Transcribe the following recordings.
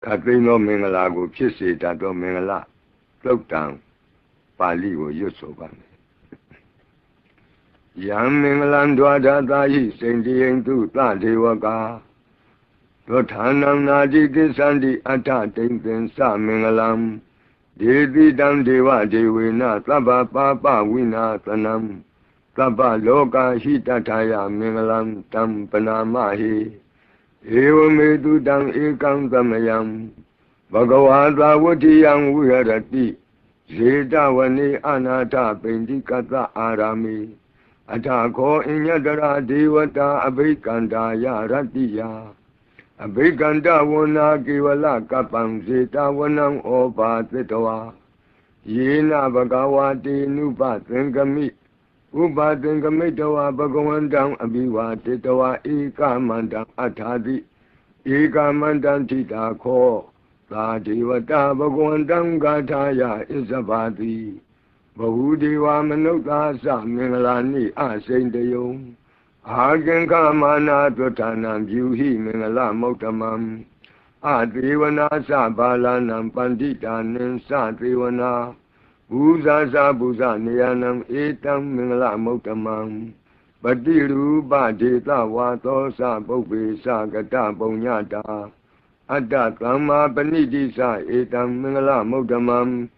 Katrino Mingalago, Chisi, Tato Mingala, Look down, Pali will use so bad. Yang Mingalan Dwada Dai, Saint Dieng Tati Waka. Rotanam Nadi Kisandi Ata Tinkin Sa Mingalam. Devi Dam Deva Devina, Taba Papa Wina Tanam. Taba Loka Hitataya Mingalam Tam Panamahi. Ewa Medu Dam Ekam Tamayam. Bhagavata Vatiyam Viharati. Zeta Vani Anata Pendikata Arami. Atako Inyadara Devata Abhikandaya Ratiya. Abhikanda Vana Kivala Kapam Zeta Vanam Opa Tetawa. Yena Bhagavati Nupa Tenkami. Upa Tenkamitawa Bhagavandam Abhiva Tetawa Eka Mandam Atadi. Eka Mandam Tita Ko. La Devata Bhagavandam Gataya Isabati. Bahudeva Manukta Sa Mingalani Asaintayo. Hagen Kamana Pratanam Juhi Mingala Motamam. Adrivana Sa Balanam Pandita Ninsa Trivana. Buza Sa Buza Niyanam Etam Mingala Motamam. Badiru Badita Vato Sa Bobe Sa Gata Bonyata. Adda Kama Panidi Sa Etam Mingala Motamam.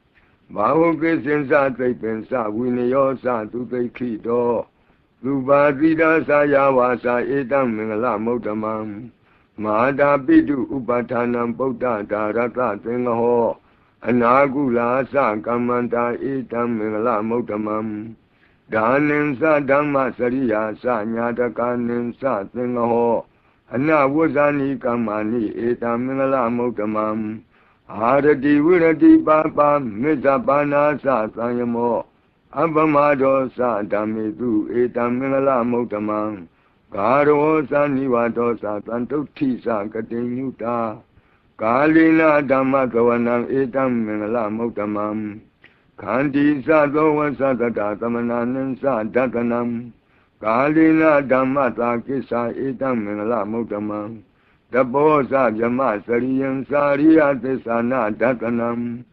Bahuke Sensa Tripensa Winayosa Tutekito. Lubadida Sayawasa Etam Mingala Motamam. Mahada Pidu Upatanam Bota Darata Tengaho. Anagula Sa Kamanta Etam Mingala Motamam. Danin Sa Dhamma Sariya Sa Nyatakanin Sa Tengaho. Anawazani Kamani Etam Mingala Motamam. Arati Virati Papa Mizapana Sa Sanyamo. Abamado Sa Damitu Etam Mingala Motamam. Garo Sa Nivato Sa Tantuti Sa Katinyuta. Kalina Dhamma Gavanam Etam Mingala Motamam. Kanti Sa Dovan Sa Tata Tamananan Sa Datanam. Kalina Dhamma Takisa Etam Mingala Motamam. Dabosa Jama Sariyan Sariya Tisana Datanam.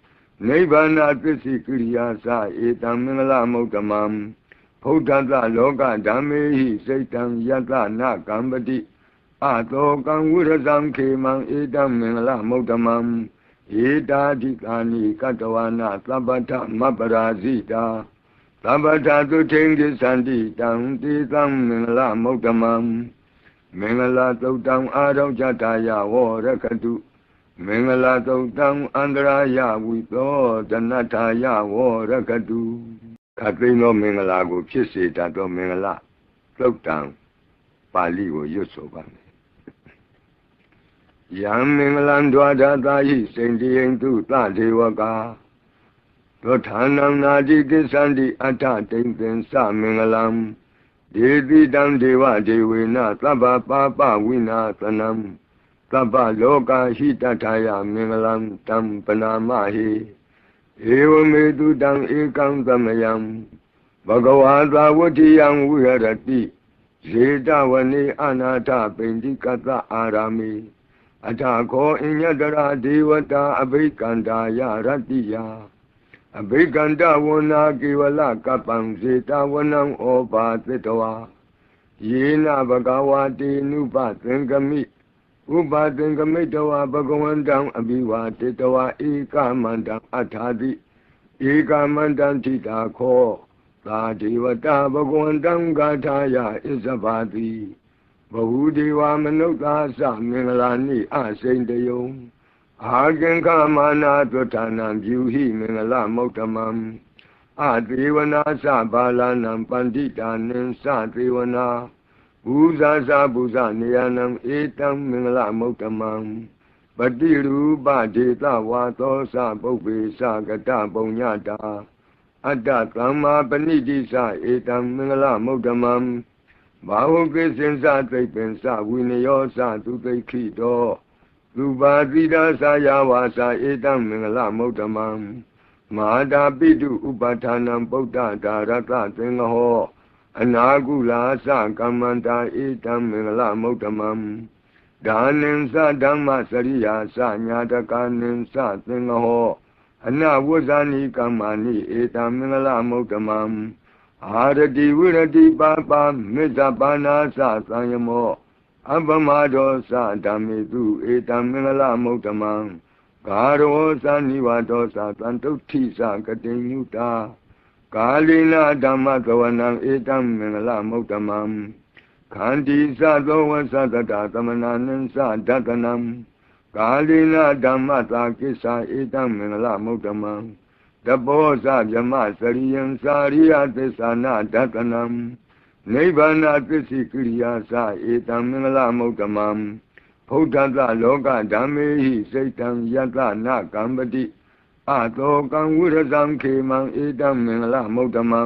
Nibana Tisikriya Sa Etam Mingala Motamam. Potata Loka Dhamehi Satan Yata Na Kambati. Ato Kangurazam Kemang Etam Mingala Motamam. Eta Dikani Katawana Tabata Maparazita. Tabata to Tengi Sandi Tam Titam Mingala Motamam. Mingala Totang Adam Jataya Warakatu. Mingala Totang Andraya Wito Danataya Warakatu. Katrino Mingalago Chisi Tato Mingala. Totang Pali will use so bad. Yang Mingalan Dwada Dai, Saint Dieng Tati Waka. Rotanam Nadi Kisandi Ata Tinkin Sa Mingalam. Devi Dam Deva Devina Taba Papa Wina Tanam. Taba Loka Hitataya Mingalam Tam Panamahi. Ewa Medu Dam Ekam Tamayam. Bhagavata Vatiyam Viharati. Zeta Vani Anata Pendikata Arami. Atako Inyadara Devata Abhikandaya Ratiya. Abhikanda Vana Kivala Kapam Zeta Vanam Opa Tetawa. Yena Bhagavati Nupa Tenkami. Upa Tenkamitawa Bhagavandam Abhiva Tetawa Eka Mandam Atadi. Eka Mandam Tita Ko. La Devata Bhagavandam Gataya Isabati. Bahudeva Manukta Sa Mingalani Asaintayo. Hagen Kamana Pratanam Juhi Mingala Motamam. Adrivana Sa Balanam Pandita Ninsa Trivana. Buza Sa Buza Niyanam Etam Mingala Motamam. Badiru Badita Vato Sa Bobe Sa Gata Bonyata. Adda Kama Panidi Sa Etam Mingala Motamam. Bahuke Sensa Tripensa Winayosa Tutekito. Lubadida Sayawasa Etam Mingala Motamam. Mahada Pidu Upatanam Bota Darata Tengaho. Anagula Sa Kamanta Etam Mingala Motamam. ดานินสะธัมมะสริยาสะญาตกานินสะสิงโหอนาวุဇာนิกัมมานิเอตัมมงคลมုဒ္ဓมังอารติวิรติปาปามิสปานาสะสังยโมอัปปมาโดสะธัมมิตุเอตัมมงคลมုဒ္ဓมังกาโรสะนิวาโตสะสันตุทิสะกติญุตากาลินาธัมมะสวนังเอตัมมงคลมုဒ္ဓมังขันติสะโตวะสัตตะตมนานิสะดัตนังกาลินาธัมมะตากิสะเอตัมมงคลมုဒ္ဓมังตโพสะยมะสริยังสาริยติสานะดัตนังနိဗ္ဗာန်သစ္စိကိရိယာစဧတံမင်္ဂလမုဒ္ဓမံဘုဒ္ဓတလောကဓမ္မေဟိစိတ်တံယတနာကမ္ပတိအတောကံဝိရဇံခေမံဧတံမင်္ဂလမုဒ္ဓမံ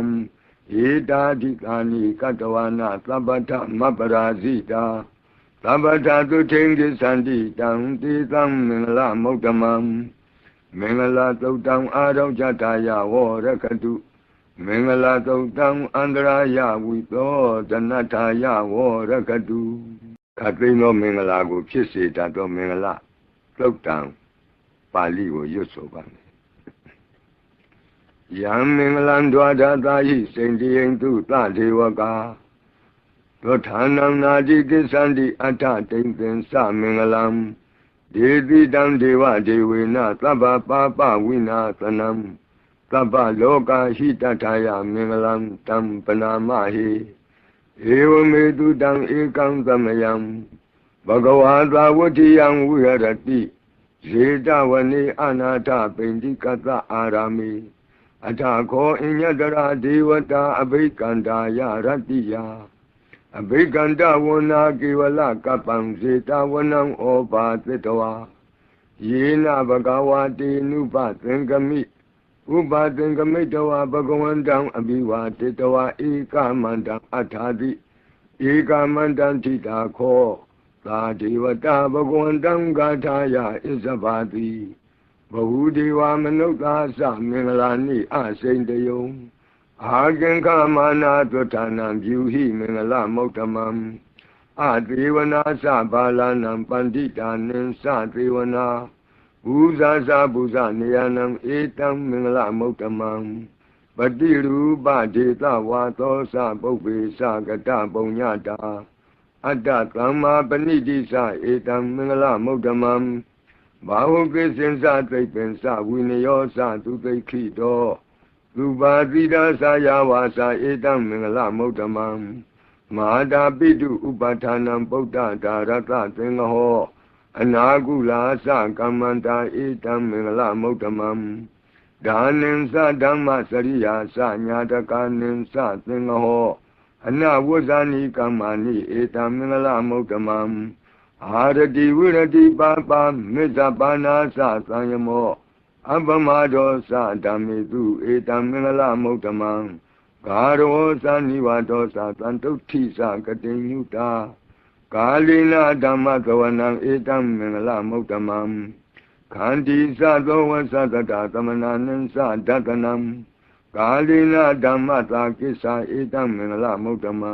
ဧတာဓိကာနိကတဝနာသဗ္ဗထမပ္ပရာဇိတာသဗ္ဗထသုထိန်ကိသန္တိတံတိသံမင်္ဂလမုဒ္ဓမံမင်္ဂလသုတ်တံအာရုံဇတာယဝရကတုမင်္ဂလာသုတ်တံအန္တရာယဝိသောတဏ္ဍာယဝရကတုခတ်သိမ်းသောမင်္ဂလာကိုဖြစ်စေတတ်သောမင်္ဂလာသုတ်တံပါဠိကိုရွတ်ဆိုပါမယ်ယံမင်္ဂလံဒွါဒသာဟိစိန္တိယံတုသဒေဝကာသောဌာနံနာတိကိသန္တိအဋ္ဌတိံသင်္စမင်္ဂလံဒေတိတံဒေဝဒေဝေနသဗ္ဗပါပဝိနာသနံသဗ္ဗလောကဟိတထာယမင်္ဂလံတံပနာမဟိဧဝမေတုတံဧကံသမယံဘဂဝါသာဝတ္ထိယံဝိဟရတိဇေတဝနေအနာထပိန္တိကတအာရာမိအထခောအညတရာဒေဝတာအဘိကန္တာယရတ္တိယအဘိကန္တဝနာကေဝလကပ္ပံဇေတဝနံဩပါသတ္တဝါယေနဘဂဝါတေနုပသင်္ကမိဥပါသင်္ကမိတဝါဘဂဝန္တံအဘိဝါတေတဝါဧကမန္တံအထာတိဧကမန္တံထိတာခောသာဒေဝတာဘဂဝန္တံဂါထာယဣဇဘာတိဘဟုဒေဝမနုဿာသမင်္ဂလာနိအစိန်တယုံအာကင်္ခမာနာသုဌာနံပြုဟိမင်္ဂလမုဒ္ဓမံအသေဝနာသဘာလနံပန္တိတာနိသသေဝနာဘူဇာဇာဘူဇာနေယနံဧတံမင်္ဂလမုဒ္ဓမံပတိရူပဒေသဝါသောသပုပ္ပေသကတပုညတာအတ္တသမ္မာပဏိတိသဧတံမင်္ဂလမုဒ္ဓမံဘာဟုကိစင်္စသိပ္ပင်္စဝိနယောသသူသိခိတောသူပါတိဒါသယဝါသဧတံမင်္ဂလမုဒ္ဓမံမဟာတာပိတုဥပဌာနံပုဒ္ဒဒါရတသင်္ဃဟောအနာကုလာသကမ္မန္တာဧတံမင်္ဂလမုဒ္ဓမံဒါနိင်္စဓမ္မစရိယာသညာတကာနိင်္စသင်္ဃဟောအနာဝဇာနိကမ္မာနိဧတံမင်္ဂလမုဒ္ဓမံအာရတိဝိရတိပါပါမိစ္ဆပါနာသသံယမောအပ္ပမဒောသဓမ္မိတုဧတံမင်္ဂလမုဒ္ဓမံဂါရောသနိဝါဒောသသံတုဋ္ဌိသကတိညုတာကာလိနာဓမ္မသဝနံဧတံမင်္ဂလမုဒ္ဓမံခန္တီသသောဝသတတသမနာနိသဒတနံကာလိနာဓမ္မသာကိစ္ဆာဧတံမင်္ဂလမုဒ္ဓမံ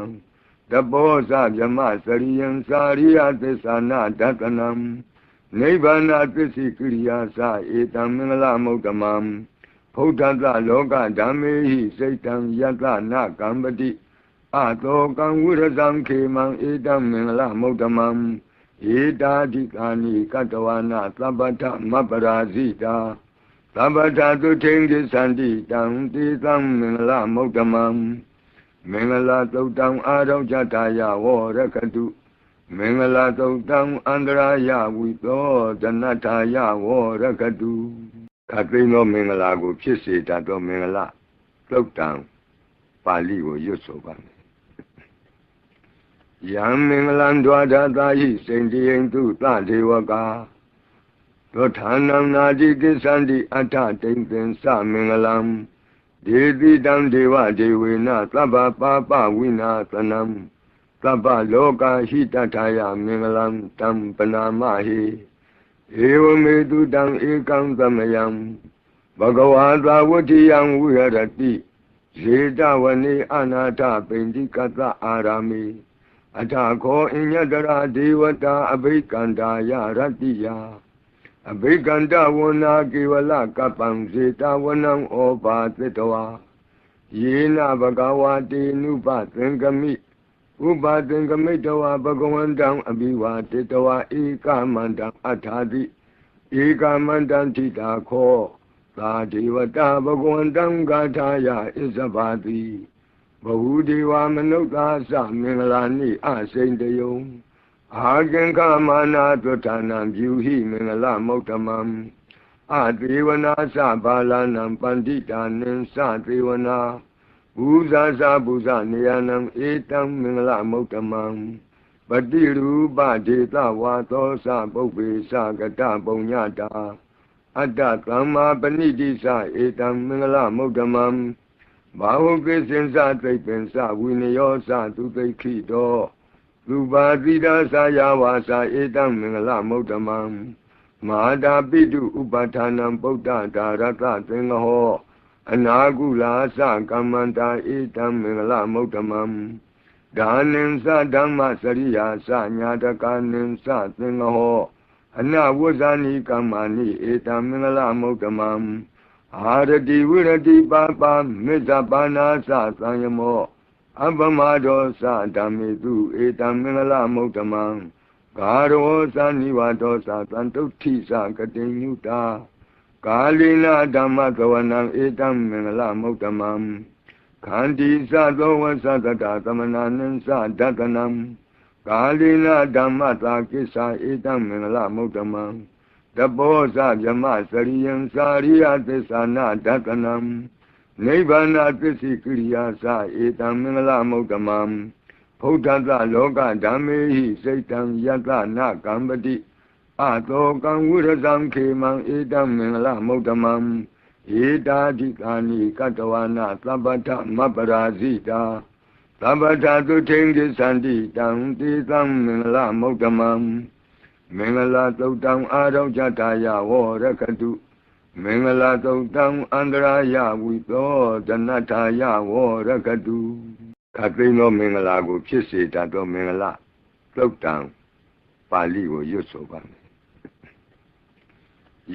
တပောသဗြမစရိယံစာရိယသစ္စာနာဒတနံနိဗ္ဗာန်သစ္စိကိရိယာစဧတံမင်္ဂလမုဒ္ဓမံဘုဒ္ဓတလောကဓမ္မေဟိစိတ်တံယတနာကမ္ပတိအတောကံဝိရဇံခေမံဧတံမင်္ဂလမုဒ္ဓမံဧတာဓိကာနိကတဝနာသဗ္ဗထမပ္ပရာဇိတာသဗ္ဗထသုထိန်ကိသန္တိတံတိသံမင်္ဂလမုဒ္ဓမံမင်္ဂလာသုတ်တံအာရုံဇတာယဝရကတုမင်္ဂလာသုတ်တံအန္တရာယဝိသောတဏ္ဍာယဝရကတုခတ်သိမ်းသောမင်္ဂလာကိုဖြစ်စေတတ်သောမင်္ဂလာသုတ်တံပါဠိကိုရွတ်ဆိုပါမယ်ယံမင်္ဂလံဒွါဒသာဟိစိန္တိယံတုသဒေဝကာသောဌာနံနာတိကိသန္တိအဋ္ဌတိံသင်္စမင်္ဂလံဒေတိတံဒေဝဒေဝေနသဗ္ဗပါပဝိနာသနံသဗ္ဗလောကဟိတထာယမင်္ဂလံတံပနာမဟိဧဝမေတုတံဧကံသမယံဘဂဝါသာဝတ္ထိယံဝိဟရတိဇေတဝနေအနာထပိန္တိကတအာရာမိ အထာခောအညတရာဒေဝတာအဘိကန္တာယရတ္တိယအဘိကန္တဝနာကေဝလကပ္ပံဇေတဝနံဩဘာသတ္တဝါယေနဘဂဝါတေနုပသင်္ကမိဥပသင်္ကမိတဝါဘဂဝန္တံအဘိဝါတေတဝါဧကမန္တံအထာတိဧကမန္တံထိတာခောသာဒေဝတာဘဂဝန္တံဂါထာယဣဇဘာတိဘဝုဒေဝမနုဿာသမင်္ဂလာနိအစိန်တယုံအာကင်္ခမာနာသွဋ္ဌာနံပြုဟိမင်္ဂလမௌတမံအသေဝနာသဘာလနံပန္တိတာနိသသေဝနာဘူဇာသဘူဇနေယနံဧတံမင်္ဂလမௌတမံပတိရူပဒေသဝါသောသပုပ္ပေသကတပုံညတာအတ္တသမ္မာပဏိတိသဧတံမင်္ဂလမௌတမံဘာဝကိစင်္စသိပ္ပင်္စဝိနယောသသူသိခိတောသူပါတိဒါသယာဝါစာဧတံမင်္ဂလမௌတမံမဟာတာပိတုဥပဋ္ဌာနံဗုဒ္ဓဒါရတသင်္ဃဟောအနာကုလာသကမ္မန္တာဧတံမင်္ဂလမௌတမံဒါနိသဓမ္မစရိယာသညာတကာနိသသင်္ဃဟောအနဝဇ္ဇာနိကမ္မာနိဧတံမင်္ဂလမௌတမံအာရတိဝိရတိပါပါမေဇပါနာသသံယမောအပမဒောသဓမ္မေတုဧတံမင်္ဂလမௌတမံဂါရောသနိဝါဒောသသံတုဋ္ဌိသကတိညုတာကာလိနာဓမ္မကဝနံဧတံမင်္ဂလမௌတမံခန္တီသသောဝသတတသမနာနိသဒတနံကာလိနာဓမ္မသာကိစ္ဆာဧတံမင်္ဂလမௌတမံတဘောဇဗြမစရိယံစာရိယသစ္ဆာနာဒတနံနိဗ္ဗာနသစ္စိကိရိယာသဧတံမင်္ဂလမௌတမံဘုဒ္ဓသလောကဓမ္မေဟိစိတ်တံယတနာကမ္ပတိအတောကံဝိရဇံခေမံဧတံမင်္ဂလမௌတမံဧတာဓိကာနိကတဝနာသဗ္ဗထမပ္ပရာဇိတာသဗ္ဗထသုထိန်ကိသန္တိတံတေသံမင်္ဂလမௌတမံမင်္ဂလာသုတ်တံအာရောဇတာယဝရကတုမင်္ဂလာသုတ်တံအန္တရာယဝိသောဒနထာယဝရကတုခသိန်းသောမင်္ဂလာကိုဖြစ်စေတတ်သောမင်္ဂလာသုတ်တံပါဠိကိုရွတ်ဆိုပါမယ်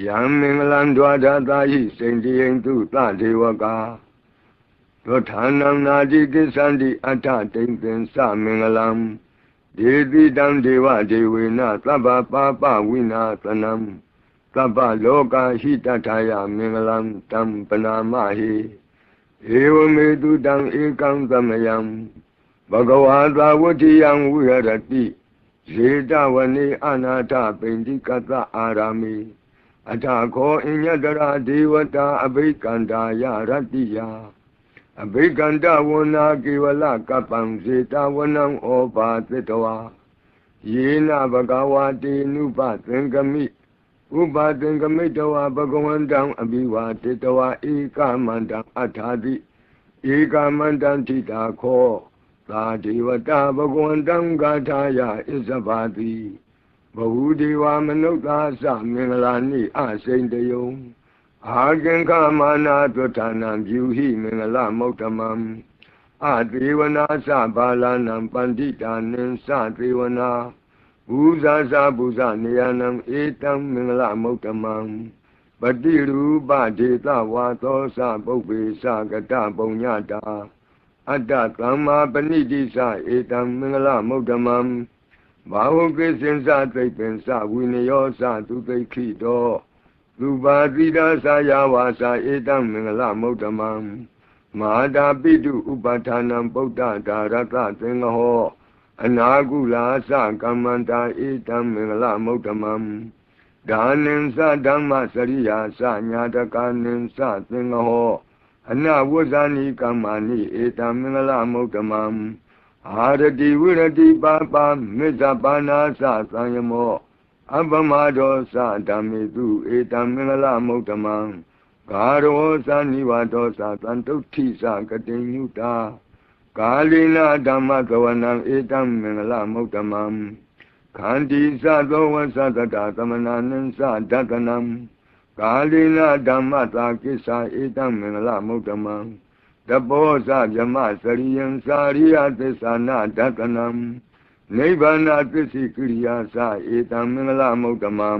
ယံမင်္ဂလံဒွါဒတာဟိစိန္တိယံတုသဒေဝကာသောဌာနံနာတိကိသန္တိအထတိံသင်္စမင်္ဂလံဒေတိတံဒေဝဒေဝေနသဗ္ဗပါပဝိနာသနံသဗ္ဗလောကဟိတထာယမင်္ဂလံတံပနာမဟိဧဝမေတုတံဧကံသမယံဘဂဝါသာဝတိယံဝိဟရတိဇေတဝနေအနာထပိန္တိကတအာရာမိအထာခောအညတရာဒေဝတာအဘိကန္တာယရတ္တိယအဘိကန္တဝနာကေဝလကပ္ပံဇေတဝနံဩဘာသတ္တဝါယေနဘဂဝါတေနုပသင်္ကမိဥပသင်္ကမိတဝါဘဂဝန္တံအဘိဝါတေတဝါဧကမန္တံအထာတိဧကမန္တံထိတာခောသာဒေဝတာဘဂဝန္တံဂါထာယဣဇဘာတိဘဝုဒေဝမနုဿာသမင်္ဂလာနိအစိန်တယုံအာကင်္ခမာနာသွဋ္ဌာနံပြုဟိမင်္ဂလမௌတမံအသေဝနာသဘာလနံပန္တိတာနိသသေဝနာဘူဇာသဘူဇနေယနံဧတံမင်္ဂလမௌတမံပတိရူပဒေသဝါသောသပုပ္ပေသကတပုံညတာအတ္တသမ္မာပဏိတိသဧတံမင်္ဂလမௌတမံဘာဝကိစင်္စသိပ္ပင်္စဝိနယောသသူသိခိတောသူပါတိဒါသယာဝါစာဧတံမင်္ဂလမௌတမံမဟာတာပိတုဥပဋ္ဌာနံဗုဒ္ဓဒါရတသင်္ဃဟောအနာကုလာသကမ္မန္တာဧတံမင်္ဂလမௌတမံဒါနိသဓမ္မစရိယာသညာတကာနိသသင်္ဃဟောအနဝဇ္ဇာနိကမ္မာနိဧတံမင်္ဂလမௌတမံအာရတိဝိရတိပါပါမေဇပါနာသသံယမောအပမဒောသဓမ္မေတုဧတံမင်္ဂလမௌတမံဂါရောသနိဝါဒောသသံတုဋ္ဌိသကတိညုတာကာလိနာဓမ္မကဝနံဧတံမင်္ဂလမௌတမံခန္တီသသောဝသတတသမနာနိသဒတနံကာလိနာဓမ္မသာကိစ္ဆာဧတံမင်္ဂလမௌတမံတဘောဇဗြမစရိယံစာရိယသစ္ဆာနာဒတနံ နိဗ္ဗာန်သစ္စိကိရိယာသဧတံမင်္ဂလမုဒ္ဓမံ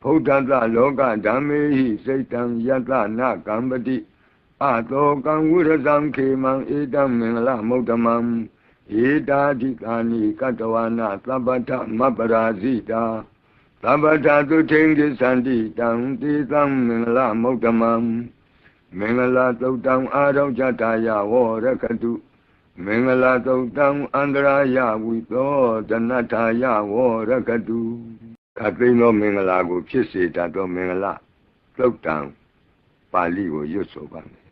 ဗုဒ္ဓတလောကဓမ္မေဟိစိတ်တံယတနကံပတိအတောကံဝိရဇံခေမံဧတံမင်္ဂလမုဒ္ဓမံဧတာဓိကာနိကတဝနာသဗ္ဗထမပရာဇိတာသဗ္ဗထသုထိန်ကိသန္တိတံတိသံမင်္ဂလမုဒ္ဓမံမင်္ဂလသုတ်တံအာရောဇတယဝရကတုမင်္ဂလသုတ်တံအန္တရာယဝိသောတနတ္ထာယဝရကတုခတ်သိမ်းသောမင်္ဂလာကိုဖြစ်စေတတ်သောမင်္ဂလသုတ်တံပါဠိကိုရွတ်ဆိုပါမယ်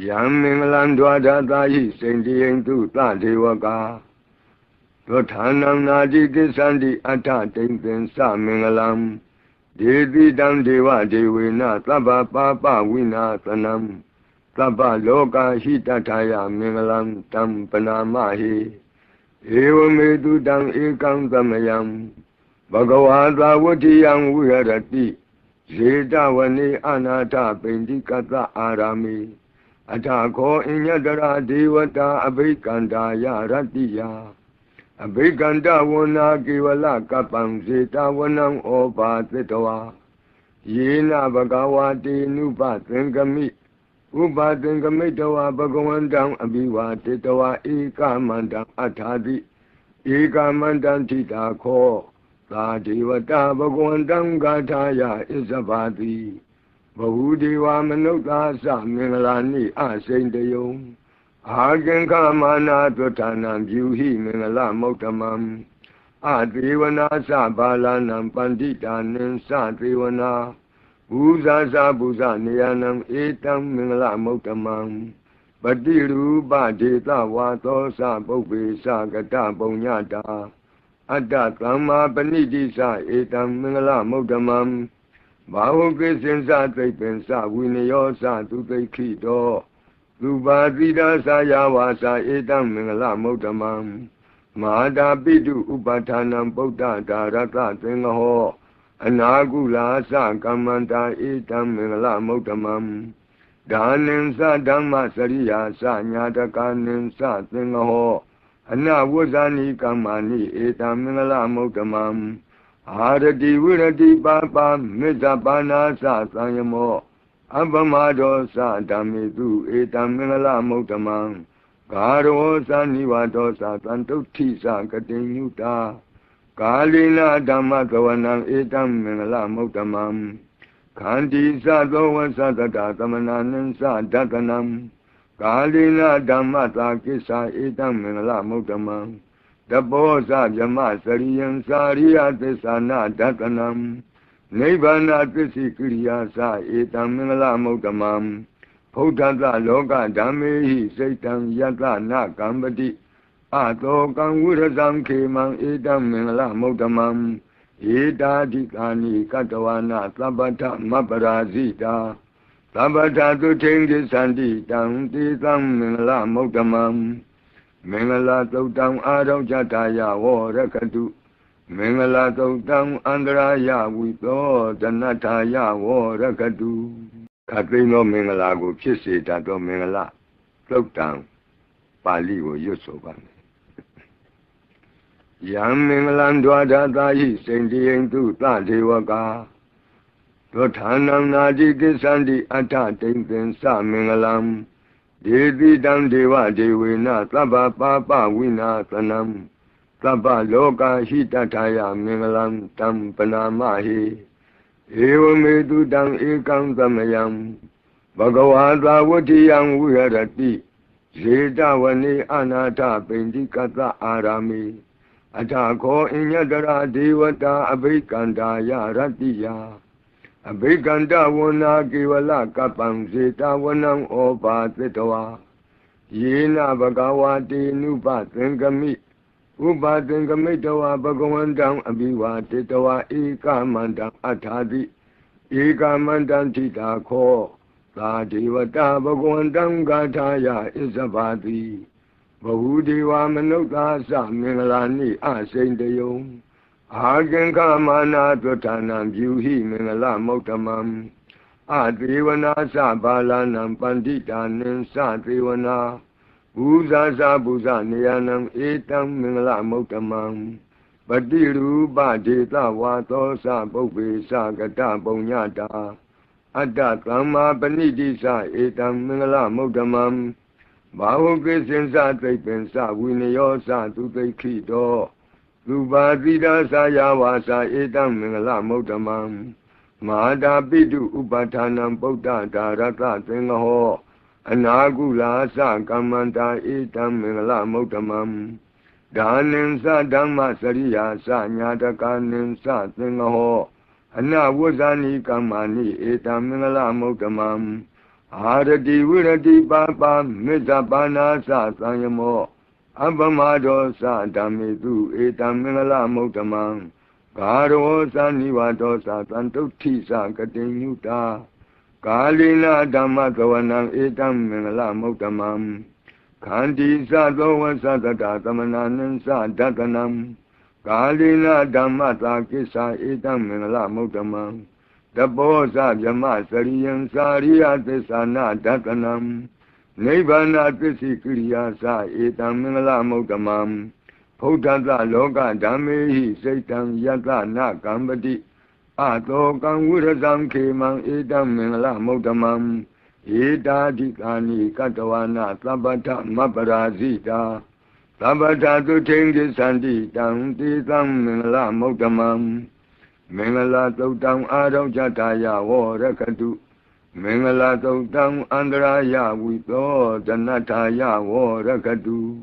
ယံမင်္ဂလံဒွါဒသာဟိစိန္တိယံတုသဒေဝကာသောဌာနံနာတိကိသန္တိအထတိံသင်္သမင်္ဂလံဒေတိတံဒေဝဒေဝေနသဗ္ဗပါပဝိနာသနံသဗ္ဗလောကဟိတထာယမင်္ဂလံတံပနာမဟိဧဝမေတုတံဧကံသမယံဘဂဝါသာဝတိယံဝိဟရတိဇေတဝနေအနာထပိန္တိကတအာရာမိအထခောအညတရာဒေဝတာအဘိကန္တာယရတ္တိယအဘိကန္တဝနာကေဝလကပ္ပံဇေတဝနံဩပါသတ္တဝါယေနဘဂဝါတေနုပသင်္ကမိဥပါသင်္ကမိတဝါဘဂဝန္တံအဘိဝါတေတဝါဧကမန္တံအထာတိဧကမန္တံထိတာခောသာဒေဝတာဘဂဝန္တံဂါထာယဣဇဘာတိဘဟုဒေဝမနုဿာသမင်္ဂလာနိအစိန်တယုံအာကင်္ခမာနာသွဌာနံပြုဟိမင်္ဂလမုဒ္ဓမံအသေဝနာသဘာလနံပန္တိတာနံသသေဝနာဘူဇာသဘူဇနေယနံဧတံမင်္ဂလမုဒ္ဓမံပတိရူပဒေသဝါသောသပုပ္ပေသကတပုံညတာအတ္တသမ္မာပဏိတိသဧတံမင်္ဂလမုဒ္ဓမံဘာဟုကိစင်္စသိပ္ပင်္စဝိနယောသသူသိခိတောသူပါတိတာသာယဝါစာဧတံမင်္ဂလမုဒ္ဓမံမဟာတာပိတုဥပဌာနံဗုဒ္ဓဒါရတသင်္ဃဟောအနာကုလာသကမ္မန္တာဧတံမင်္ဂလမုဒ္ဓမံဒါနင်္စဓမ္မစရိယာသညာတကာနင်္စသင်္ဃဟောအနဝဇ္ဇာနိကမ္မာနိဧတံမင်္ဂလမုဒ္ဓမံအာရတိဝိရတိပါပါမေဇ္ဇပါဏာသသံယမောအပမဒောသဓမ္မေတုဧတံမင်္ဂလမုဒ္ဓမံဂါရောသနိဝါဒောသတံတုဋ္ဌိသကတိညုတာကာလိနာဓမ္မကဝနံဧတံမင်္ဂလမုဒ္ဓမံခန္တီသသောဝသတတသမနာနံသဒတနံကာလိနာဓမ္မသာကိစ္ဆာဧတံမင်္ဂလမုဒ္ဓမံတဘောဇဗြမစရိယံစာရိယသစ္ဆာနာဒတနံနိဗ္ဗာန်သစ္စိကိရိယာသဧတံမင်္ဂလမုဒ္ဓမံဗုဒ္ဓတလောကဓမ္မေဟိစိတ်တံယတနကံပတိအတောကံဝိရဇံခေမံဧတံမင်္ဂလမုဒ္ဓမံဧတာဓိကာနိကတဝနာသဗ္ဗထမပရာဇိတာသဗ္ဗထသုထိန်ကိသန္တိတံတိသံမင်္ဂလမုဒ္ဓမံမင်္ဂလသုတ်တံအာရောဇတယဝရကတုမင်္ဂလသုတ်တံအန္တရာယဝိသောတနတ္ထာယဝရကတုခတ်သိမ်းသောမင်္ဂလာကိုဖြစ်စေတတ်သောမင်္ဂလသုတ်တံပါဠိကိုရွတ်ဆိုပါမယ်ယံမင်္ဂလံဒွါဒသာဟိစိန္တိယံတုသဒေဝကာသောဌာနံနာတိကိသန္တိအထတိံသင်္သမင်္ဂလံဒေတိတံဒေဝဒေဝေနသဗ္ဗပါပဝိနာသနံသဗ္ဗလောကဟိတထာယမင်္ဂလံတံပနာမဟိဧဝမေတုတံဧကံသမယံဘဂဝါသာဝတိယံဝိဟရတိဇေတဝနေအနာထပိန္တိကတအာရာမိအထခောအညတရာဒေဝတာအဘိကန္တာယရတ္တိယအဘိကန္တဝနာကေဝလကပ္ပံဇေတဝနံဩပါသတ္တဝါယေနဘဂဝါတေနုပသင်္ကမိဥပါသင်္ကမိတဝါဘဂဝန္တံအဘိဝါတေတဝါဧကမန္တံအထာတိဧကမန္တံထိတာခောသာဒေဝတာဘဂဝန္တံဂါထာယဣဇဘာတိဘဟုဒေဝမနုဿာသမင်္ဂလာနိအစိန်တယုံအာကင်္ခမာနာသွဌာနံပြုဟိမင်္ဂလမုဒ္ဓမံအသေဝနာသဘာလနံပန္တိတာနံသသေဝနာ Busa busa niyanam etam mingla muktamam Bati rupa jeta vato sa bhukve sa gata bhunyata Atta tamma paniti sa etam mingla muktamam Bhavukve sensa tripensa vinayo sa tutekhito Lupatita sa yavasa etam mingla muktamam Mahata pitu upatanam buddha dharata tengaho Anagula sa kamanta etam mingla muktamam Dhanin sa dhamma sariya sa nyatakanin sa tengaho Anavusani kamani etam mingla muktamam Arati virati papa mithapana sa sanyamo Abhamado sa dhamitu etam mingla muktamam Garo sa nivato sa santutti sa katinyuta Kalina dhamma gavanam etam mingla muktamam Khandi sa dova sa tata tamananan sa datanam Kalina dhamma sa kisa etam mingla muktamam Tapo sa vyama sariyam sariya tisana datanam Nibbana tisi kriya sa etam mingla muktamam Bhuddhata loka dhammehi saitam yata na kambati Atokam virasam khemam etam mingla muktamam Edadikani katawana sabata maparasita Sabata tu tengi sandi tam titam mingla muktamam Mingla tautam adav jataya vorakatu Mingla tautam andraya vito janataya vorakatu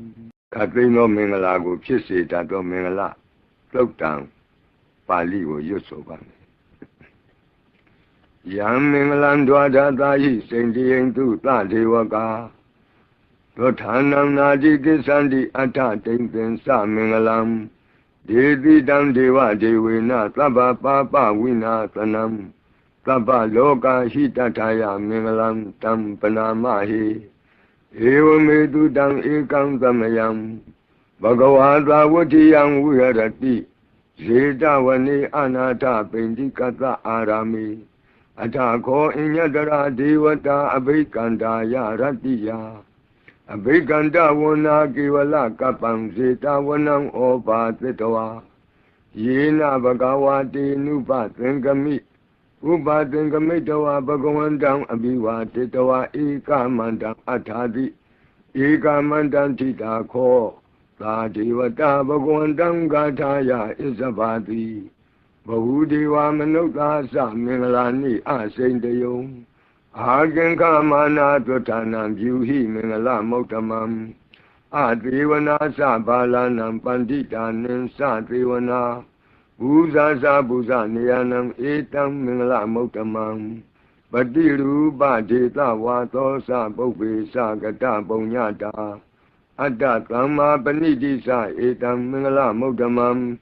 Katrino mingla ko phisse tato mingla tautam Pali ko yusobane Yam minglan dwadatayi sendiyentu tadevaka Dothanam nadi kisandi atta tingten sa minglam Dedidam deva devena sabba papa vinasanam Sabba loka hitataya minglam tam panamahi Evametu tam ekam samayam Bhagavata vatiyam viharati Zetavane anata pendikata arami Athako inyadara devata abhikandaya ratiya Abhikanda vana kivala kapam zetavanam opatitawa Yena bhagavate nupatingami Upatingamitawa bhagavandam abhivatitawa ekamandam athadi Ekamandam tithakho Sa devata bhagavandam gathaya isabhati Bahudeva manukta sa mingalani asaintayo Aganka mana dvatanam vyuhi mingala muktamam Adevana sa balanam panditanim sa devana Busa sa busa niyanam etam mingala muktamam Bati rupa jeta vato sa bhukve sa gata bhunyata Atta tamma paniti sa etam mingala muktamam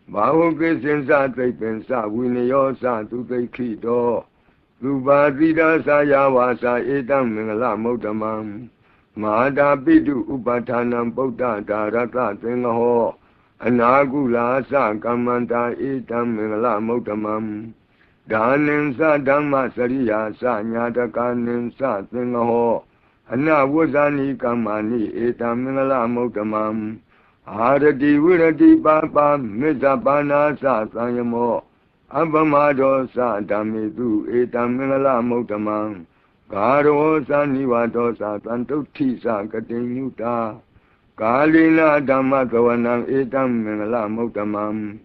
Bhavukve sensa tripensa vinayo sa tutekhito Lupatita sa yavasa etam mingala muktamam Mahata pitu upatanam buddha dharata tengaho Anagula sa kamanta etam mingala muktamam Dhanin sa dhamma sariya sa nyatakanin sa tengaho Anavusani kamani etam mingala muktamam Arati virati papa mithapana sa sanyamo Abhamado sa dhamitu etam mingala muktamam Garo sa nivato sa santutti sa katinyuta Kalina dhamma gavanam etam mingala muktamam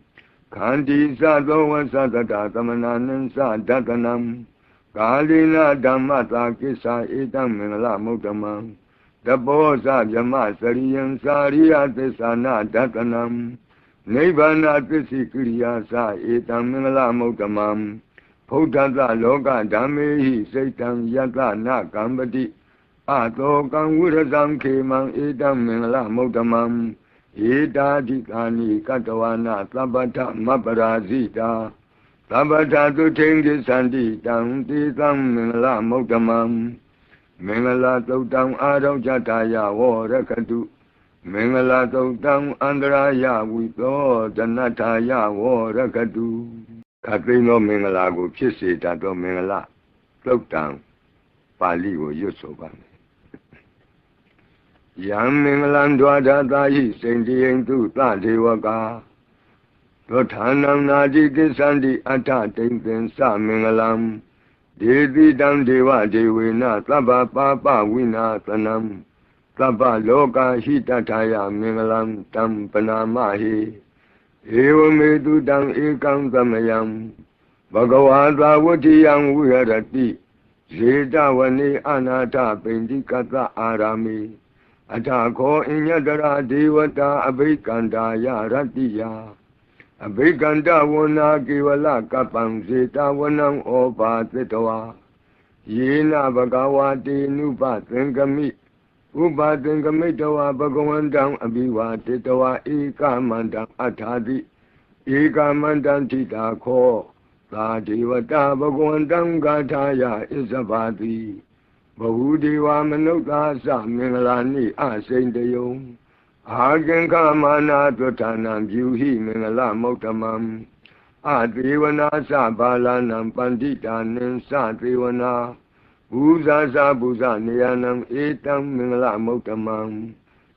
Khandi sa dova sa tata tamananan sa datanam Kalina dhamma sa kisa etam mingala muktamam Tapo sa vyama sariyam sariya tisana datanam Nibbana tisi kriya sa etam mingala muktamam Bhuddhata loka dhammehi saitam yata na kambati Atokam virasam khemam etam mingala muktamam Edadikani katawana sabata maparasita Sabata tu tengi sandi tam titam mingala muktamam Mingala tautam adav jataya vorakatu Mingala tautam andraya vito janataya vorakatu Katrino mingala ko phisse tato mingala tautam Pali ko yusobane Yang Minglan Dwada Dahi Sendieng Tu Ta Dewaka Dothanam Naji Kisandi Ata Tengten Sa Mingalam Devi Dam Deva Devina Taba Papa Wina Tanam Taba Loka Hitataya Mingalam Tam Panamahi Eva Medu Dam Ekam Tamayam Bhagavata Vatiyam Viharati Zeta Vani Anata Pendikata Arami Atako Inyadara Devata Abhikandaya Ratiya Abhikanda Vana Kivala Kapam Zeta Vanam Opa Tetawa Yena Bhagavati Nupa Tengami Upa Tengamitawa Bhagavandam Abhiva Tetawa Eka Mandam Atadi Eka Mandam Tita Ko Ta Devata Bhagavandam Gataya Isabati Bahudeva Manukta Sa Mingalani Asendayom Hagen Kamana Dvatanam Juhi Mingala Motamam Adivana Sa Balanam Pandita Ninsa Divana Uza Sa Buza Niyanam Etam Mingala Motamam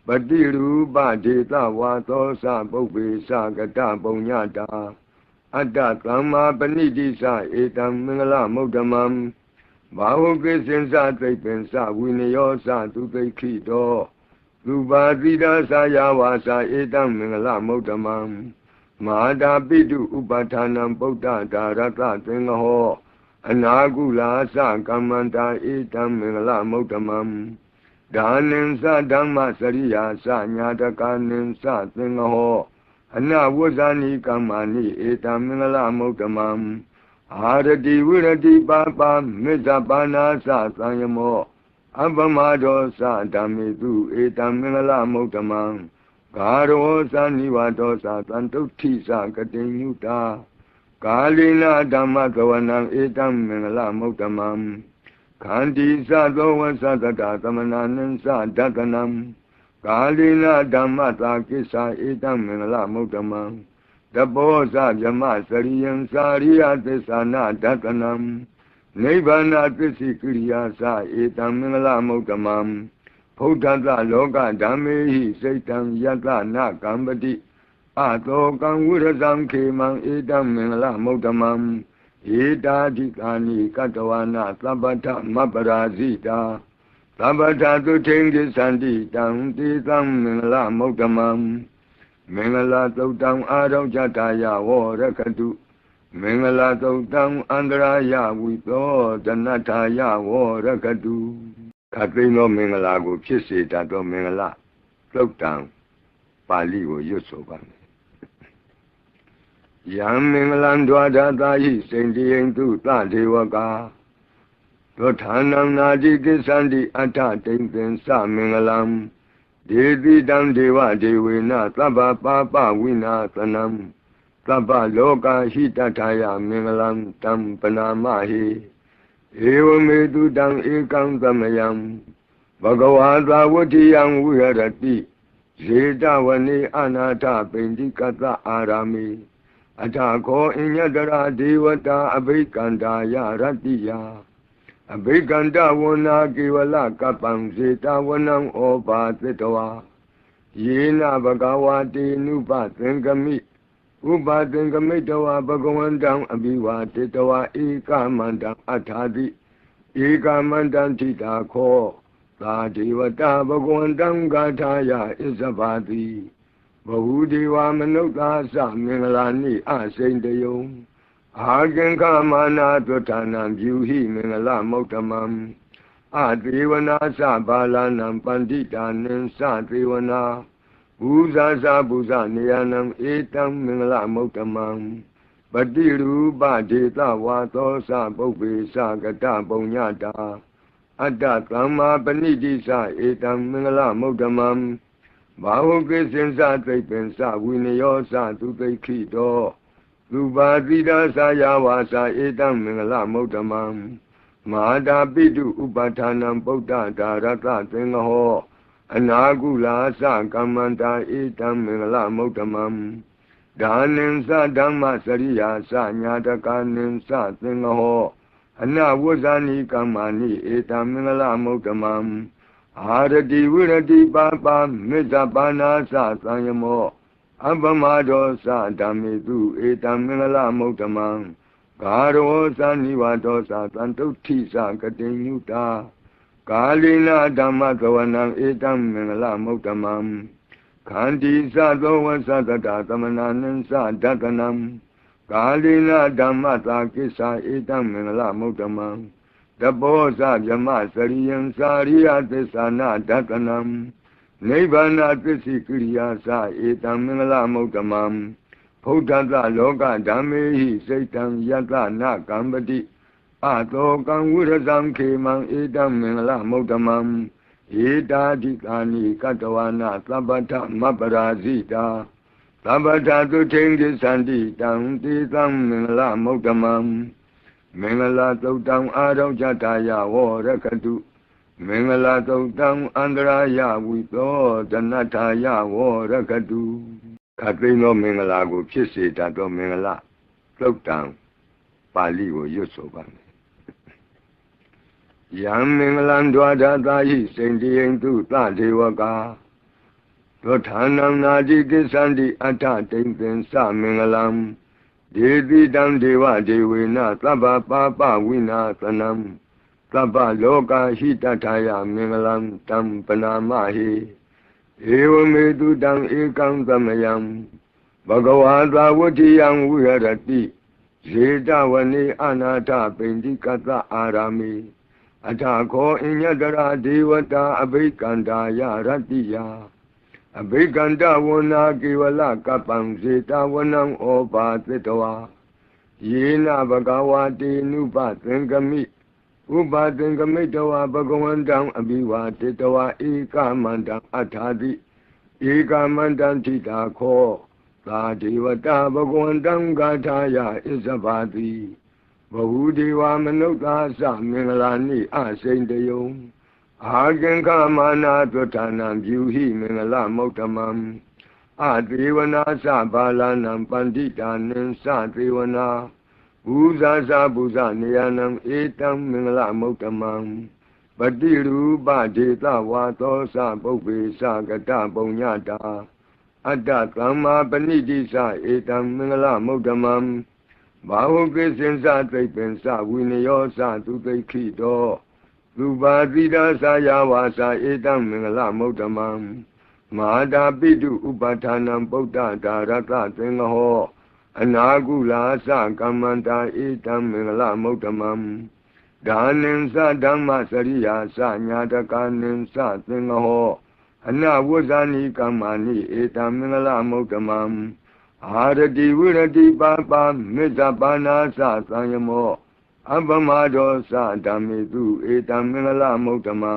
Badiru Badita Vato Sa Bobe Sa Gata Bonyata Adda Kama Panidi Sa Etam Mingala Motamam Bahu Krisensa Tripensa Winayosa Tutekito Lubadida Sayawasa Etam Mingala Motamam Mahada Pidu Upatanam Bota Darata Tengaho Anagula Sa Kamanta Etam Mingala Motamam Daninsa Dhamma Sariya Sa Nyatakaninsa Tengaho Anawazani Kamani Etam Mingala Motamam Arati Virati Papa Mizapana Sa Sanyamo Abhamado Sa Damitu Etam Mingala Motamam Garo Sa Nivato Sa Santuti Sa Katinyuta Kalina Dhamma Gavanam Etam Mingala Motamam Kanti Sa Dova Sa Tata Tamananan Sa Datanam Kalina Dhamma Sa Kisa Etam Mingala Motamam Dabosa Jama Sariyam Sariya Tesana Datanam Nibbana Tisi Kriya Sa Etam Mingala Motamam Bhuddhata Loka Dhammehi Saitam Yata Na Kambati Ato Kangurazam Kemang Etam Mingala Motamam Eta Dikani Katawana Sabata Maparazita Sabata Tutengi Sandi Tam Tisam Mingala Motamam Mingala Tautam Adam Jataya Varakatu Mingala Tautam Andraya Vito Janataya Varakatu Katrino Mingala Go Pisi Tato Mingala Tautam Pali Go Yusoban Yang Mingalan Dwada Dahi Sendieng Tu Ta Dewaka Dothanam Naji Kisandi Ata Tengten Sa Mingalam Devi Dam Deva Devina Taba Papa Wina Tanam Taba Loka Hitataya Mingalam Tam Panamahi Eva Medu Dam Ekam Tamayam Bhagavata Vatiyam Viharati Zeta Vani Anata Pendikata Arami Atako Inyadara Devata Abhikandaya Ratiya Abhikanda Vana Kivala Kapam Zeta Vanam Opa Tetawa Yena Bhagavati Nupa Tengami Upa Tengamitawa Bhagavandam Abhiva Tetawa Eka Mandam Atadi Eka Mandam Tita Ko Ta Devata Bhagavandam Gataya Isabati Bahudeva Manukta Sa Mingalani Asendayom Hagen Kamana Dvatanam Juhi Mingala Motamam Adivana Sa Balanam Pandita Ninsa Divana Uza Sa Buza Niyanam Etam Mingala Motamam Badiru Badita Vato Sa Bobe Sa Gata Bonyata Adda Kama Panidi Sa Etam Mingala Motamam Bahu Krisensa Tripensa Winayosa Tutekito Lubadida Sayawasa Etam Mingala Motamam Mahada Pidu Upatanam Bota Darata Tengaho Anagula Sa Kamanta Etam Mingala Motamam Daninsa Dhamma Sariya Sa Nyatakaninsa Tengaho Anawazani Kamani Etam Mingala Motamam အာရတိဝိရတိပါပါမေတ္တာပါဏာသသံယမောအပမဒောသဓမ္မေတုဧတံမင်္ဂလမုဒ္ဓမံဂါရောသနိဝါဒောသသံတုဋ္ဌိသကတိညုတာကာလိနာဓမ္မသဝနံဧတံမင်္ဂလမုဒ္ဓမံခန္တီသသောဝသတတသမနာနံသဒတနံကာလိနာဓမ္မသာကိစ္ဆာဧတံမင်္ဂလမုဒ္ဓမံတဘောဇဗြမစရိယံစာရိယသစ္စာနာဒတနံနိဗ္ဗာနသစ္စိကိရိယာသဧတံမင်္ဂလမုဒ္ဓမံဘုဒ္ဓတလောကဓမ္မေဟိစိတ်တံယတနာကံပတိအတောကံဝိရဇံခေမံဧတံမင်္ဂလမုဒ္ဓမံဧတာဓိကာနိကတဝနာသဗ္ဗထမပ္ပရာဇိတာသဗ္ဗထသုထိန်ကိသန္တိတံတေသံမင်္ဂလမုဒ္ဓမံမင်္ဂလာသုတ်တံအာရောဇတယဝရကတုမင်္ဂလာသုတ်တံအန္တရာယဝိသောတနတ္ထာယဝရကတုခတ်သိမ်းသောမင်္ဂလာကိုဖြစ်စေတတ်သောမင်္ဂလာသုတ်တံပါဠိကိုရွတ်ဆိုပါမယ်ယံမင်္ဂလံဒွါဒသာဟိစိန္တိယံတုသဒေဝကာသောဌာနံနာတိကိသန္တိအတ္ထတိံသင်္စမင်္ဂလံဒေတိတံဒေဝဒေဝေနသဗ္ဗပါပဝိနာသနံသဗ္ဗလောကဟိတထာယမင်္ဂလံတံပနာမဟိဧဝမေတုတံဧကံသမယံဘဂဝါသာဝတိယံဝိဟရတိဇေတဝနေအနာထပိန္တိကတအာရမေအထာခောအညတရာဒေဝတာအဘိကန္တာယရတ္တိယအဘိကန္တဝနာကေဝလကပံဇေတဝနံဩပါသတ္တဝါယေနဘဂဝါတေနုပသင်္ကမိဥပသင်္ကမိတဝါဘဂဝန္တံအဘိဝါတေတဝါဧကမန္တံအထာတိဧကမန္တံထိတာခောသာဒေဝတာဘဂဝန္တံဂါထာယဣဇဘာတိဘဝုဒေဝမနုဿာသမင်္ဂလာနိအစိန်တယုံအာကင်္ခမာနာသုဌာနံပြုဟိမင်္ဂလမုဒ္ဓမံအသေဝနာသဘာလနံပန္တိတာနံသသေဝနာဘူဇာသဘူဇနေယနံဧတံမင်္ဂလမုဒ္ဓမံပတိရူပဒေသဝါသောသပုပ္ပေသကတပုံညတာအတ္တသမ္မာပဏိတိသဧတံမင်္ဂလမုဒ္ဓမံဘာဝကိစင်္စသိပ္ပင်္စဝိနယောသသူသိခိတောသုပါတိဒါသယာဝါစာဧတံမင်္ဂလမုဒ္ဓမံမဟာတာပိတုဥပဌာနံဗုဒ္ဓဒါရတသင်္ဃဟောအနာကုလာသကမ္မန္တာဧတံမင်္ဂလမုဒ္ဓမံဒါနင်္စဓမ္မစရိယာသညာတကာနင်္စသင်္ဃဟောအနဝဇ္ဇာနိကမ္မာနိဧတံမင်္ဂလမုဒ္ဓမံအာရတိဝိရတိပါပါမေတ္တာပါဏာသသံယမောအပမဒောသဓမ္မေတုဧတံမင်္ဂလမုဒ္ဓမံ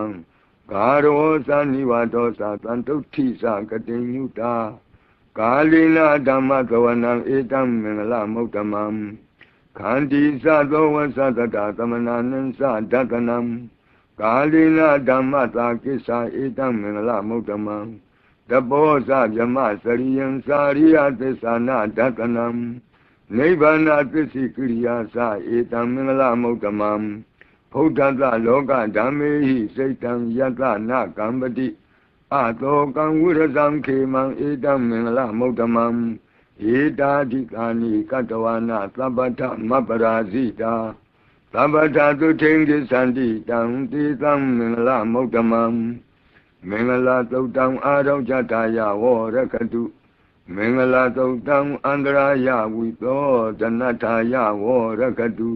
ဂါရောသနိဝါဒောသသံတုဋ္ဌိသကတိညုတာကာလိနာဓမ္မသဝနံဧတံမင်္ဂလမုဒ္ဓမံခန္တီသသောဝသတတသမနာနံသဒတနံကာလိနာဓမ္မသာကိစ္ဆာဧတံမင်္ဂလမုဒ္ဓမံတဘောဇဗြမစရိယံစာရိယသစ္စာနာဒတနံနိဗ္ဗာနသစ္စိကိရိယာသဧတံမင်္ဂလမုဒ္ဓမံဘုဒ္ဓတလောကဓမ္မေဟိစိတ်တံယတနာကံပတိအတောကံဝိရဇံခေမံဧတံမင်္ဂလမုဒ္ဓမံဧတာဓိကာနိကတဝနာသဗ္ဗထမပ္ပရာဇိတာသဗ္ဗထသုထိန်ကိသန္တိတံတေသံမင်္ဂလမုဒ္ဓမံမင်္ဂလာသုတ်တံအာရောဇတယဝရကတုမင်္ဂလာသုတ်တံအန္တရာယဝိသောတနတ္ထာယဝရကတု